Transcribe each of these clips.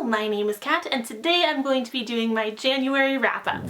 my name is Kat, and today I'm going to be doing my January wrap-up.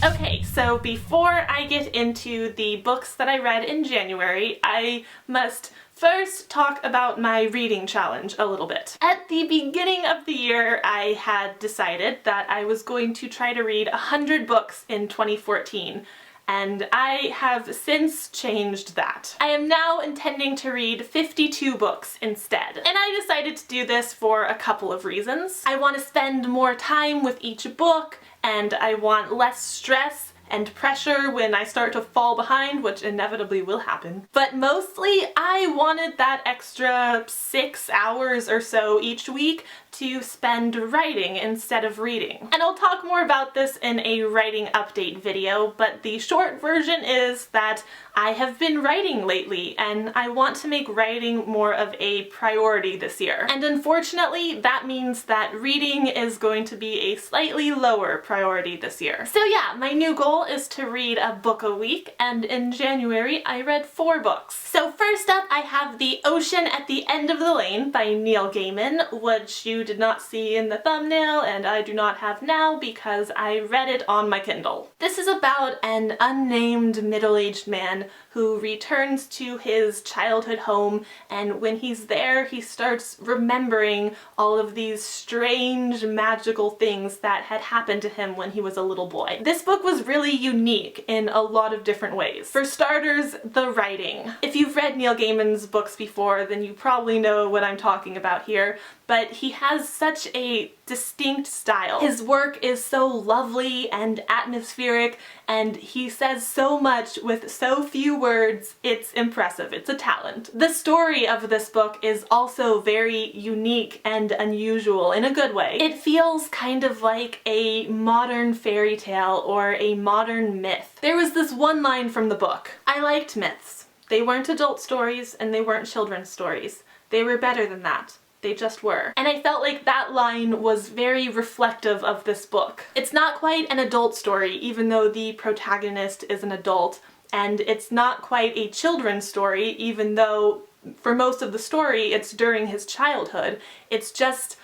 Okay, so before I get into the books that I read in January, I must first talk about my reading challenge a little bit. At the beginning of the year, I had decided that I was going to try to read 100 books in 2014. And I have since changed that. I am now intending to read 52 books instead. And I decided to do this for a couple of reasons. I want to spend more time with each book, and I want less stress and pressure when I start to fall behind, which inevitably will happen. But mostly, I wanted that extra 6 hours or so each week to spend writing instead of reading. And I'll talk more about this in a writing update video, but the short version is that I have been writing lately, and I want to make writing more of a priority this year. And unfortunately, that means that reading is going to be a slightly lower priority this year. So yeah, my new goal is to read a book a week, and in January I read 4 books. So first up, I have The Ocean at the End of the Lane by Neil Gaiman, which you did not see in the thumbnail and I do not have now because I read it on my Kindle. This is about an unnamed middle-aged man who returns to his childhood home, and when he's there he starts remembering all of these strange magical things that had happened to him when he was a little boy. This book was really unique in a lot of different ways. For starters, the writing. If you've read Neil Gaiman's books before, then you probably know what I'm talking about here, but he has such a distinct style. His work is so lovely and atmospheric, and he says so much with so few words. It's impressive. It's a talent. The story of this book is also very unique and unusual in a good way. It feels kind of like a modern fairy tale or a modern myth. There was this one line from the book. I liked myths. They weren't adult stories and they weren't children's stories. They were better than that. They just were. And I felt like that line was very reflective of this book. It's not quite an adult story, even though the protagonist is an adult, and it's not quite a children's story, even though for most of the story it's during his childhood. It's just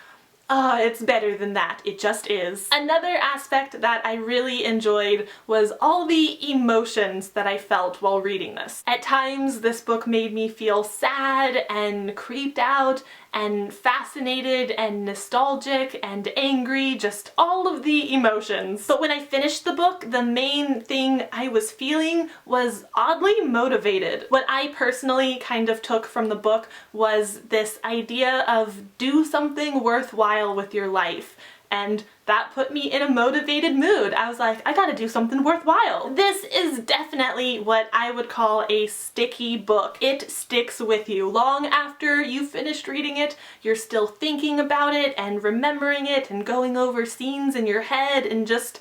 it's better than that. It just is. Another aspect that I really enjoyed was all the emotions that I felt while reading this. At times, this book made me feel sad and creeped out and fascinated and nostalgic and angry, just all of the emotions. But when I finished the book, the main thing I was feeling was oddly motivated. What I personally kind of took from the book was this idea of do something worthwhile with your life. And that put me in a motivated mood. I was like, I gotta do something worthwhile. This is definitely what I would call a sticky book. It sticks with you. Long after you've finished reading it, you're still thinking about it and remembering it and going over scenes in your head, and just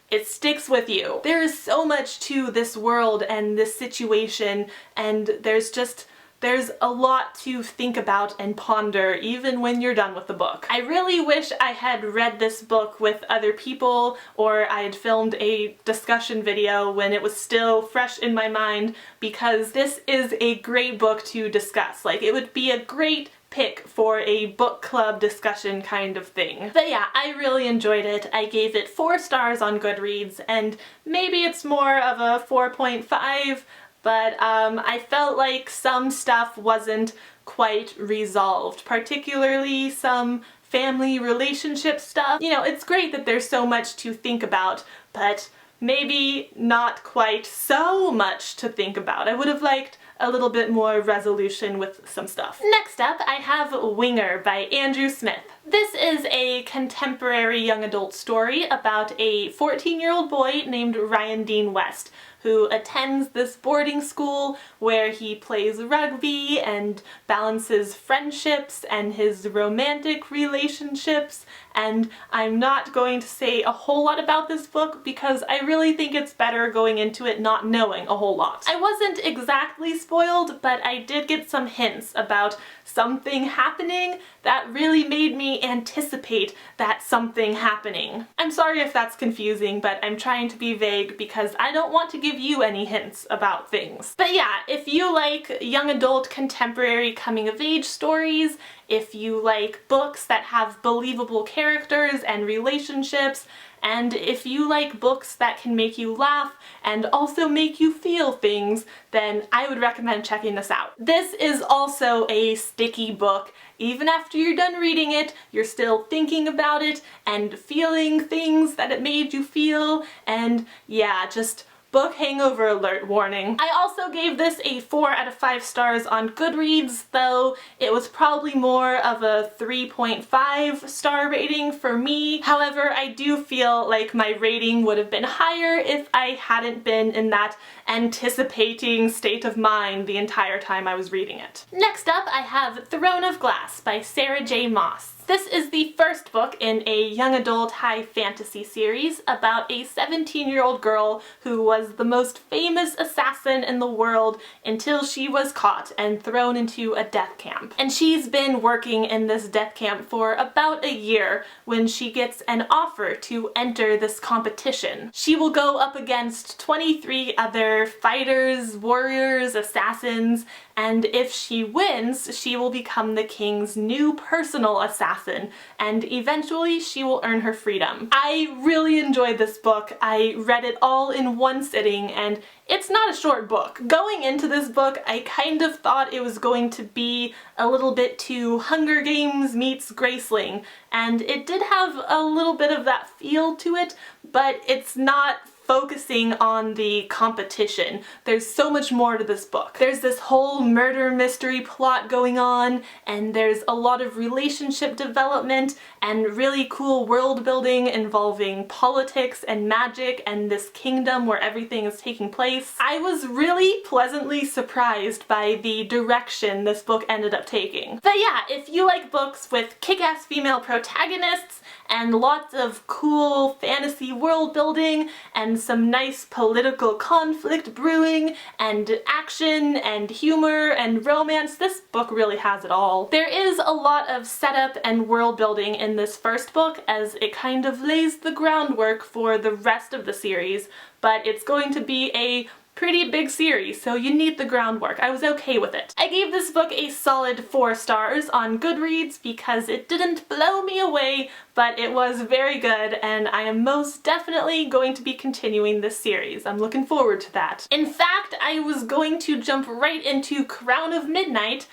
it sticks with you. There is so much to this world and this situation, and there's a lot to think about and ponder even when you're done with the book. I really wish I had read this book with other people, or I had filmed a discussion video when it was still fresh in my mind, because this is a great book to discuss. Like, it would be a great pick for a book club discussion kind of thing. But yeah, I really enjoyed it. I gave it 4 stars on Goodreads, and maybe it's more of a 4.5, but I felt like some stuff wasn't quite resolved, particularly some family relationship stuff. You know, it's great that there's so much to think about, but maybe not quite so much to think about. I would have liked a little bit more resolution with some stuff. Next up, I have Winger by Andrew Smith. This is a contemporary young adult story about a 14-year-old boy named Ryan Dean West, who attends this boarding school where he plays rugby and balances friendships and his romantic relationships. And I'm not going to say a whole lot about this book because I really think it's better going into it not knowing a whole lot. I wasn't exactly spoiled, but I did get some hints about something happening that really made me anticipate that something happening. I'm sorry if that's confusing, but I'm trying to be vague because I don't want to give give you any hints about things. But yeah, if you like young adult contemporary coming of age stories, if you like books that have believable characters and relationships, and if you like books that can make you laugh and also make you feel things, then I would recommend checking this out. This is also a sticky book. Even after you're done reading it, you're still thinking about it and feeling things that it made you feel, and yeah, just book hangover alert warning. I also gave this a 4 out of 5 stars on Goodreads, though it was probably more of a 3.5 star rating for me. However, I do feel like my rating would have been higher if I hadn't been in that anticipating state of mind the entire time I was reading it. Next up, I have Throne of Glass by Sarah J. Maas. This is the first book in a young adult high fantasy series about a 17-year-old girl who was the most famous assassin in the world until she was caught and thrown into a death camp. And she's been working in this death camp for about a year when she gets an offer to enter this competition. She will go up against 23 other fighters, warriors, assassins, and if she wins, she will become the king's new personal assassin, and eventually she will earn her freedom. I really enjoyed this book. I read it all in one sitting, and it's not a short book. Going into this book, I kind of thought it was going to be a little bit too Hunger Games meets Graceling, and it did have a little bit of that feel to it, but it's not focusing on the competition. There's so much more to this book. There's this whole murder mystery plot going on, and there's a lot of relationship development and really cool world building involving politics and magic and this kingdom where everything is taking place. I was really pleasantly surprised by the direction this book ended up taking. But yeah, if you like books with kick-ass female protagonists and lots of cool fantasy world building and some nice political conflict brewing and action and humor and romance, this book really has it all. There is a lot of setup and world building in this first book as it kind of lays the groundwork for the rest of the series, but it's going to be a pretty big series, so you need the groundwork. I was okay with it. I gave this book a solid 4 stars on Goodreads because it didn't blow me away, but it was very good, and I am most definitely going to be continuing this series. I'm looking forward to that. In fact, I was going to jump right into Crown of Midnight,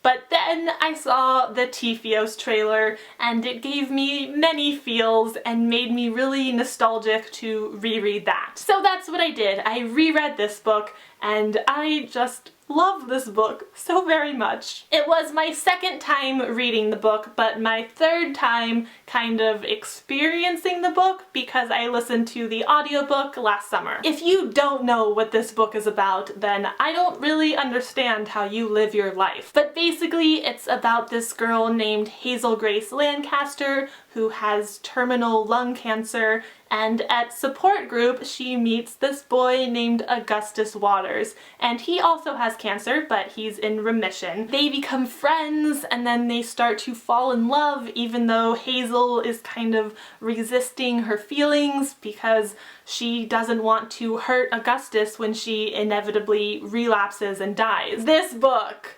but then I saw the Tifios trailer and it gave me many feels and made me really nostalgic to reread that. So that's what I did. I reread this book and I just love this book so very much. It was my second time reading the book, but my third time kind of experiencing the book because I listened to the audiobook last summer. If you don't know what this book is about, then I don't really understand how you live your life. But basically, it's about this girl named Hazel Grace Lancaster who has terminal lung cancer, and at support group she meets this boy named Augustus Waters, and he also has cancer, but he's in remission. They become friends and then they start to fall in love, even though Hazel is kind of resisting her feelings because she doesn't want to hurt Augustus when she inevitably relapses and dies. This book.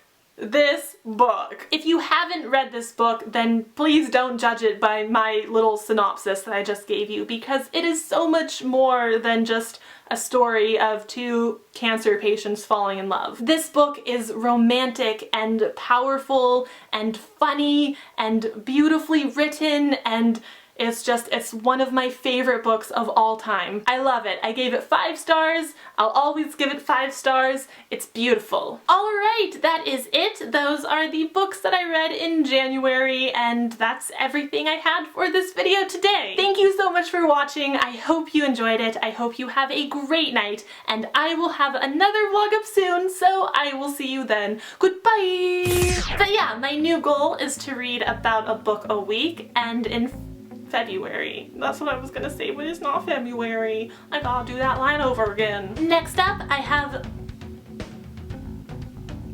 If you haven't read this book, then please don't judge it by my little synopsis that I just gave you, because it is so much more than just a story of 2 cancer patients falling in love. This book is romantic and powerful and funny and beautifully written, and it's one of my favorite books of all time. I love it. I gave it 5 stars. I'll always give it 5 stars. It's beautiful. Alright, that is it. Those are the books that I read in January, and that's everything I had for this video today. Thank you so much for watching. I hope you enjoyed it. I hope you have a great night, and I will have another vlog up soon, so I will see you then. Goodbye! But yeah, my new goal is to read about a book a week, and in February. That's what I was gonna say, but it's not February. I gotta do that line over again. Next up, I have...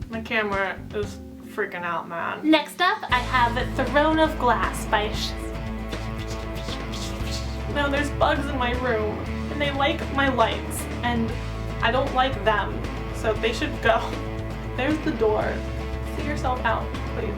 My camera is freaking out, man. Next up, I have Throne of Glass by... No, there's bugs in my room, and they like my lights, and I don't like them, so they should go. There's the door. See yourself out, please.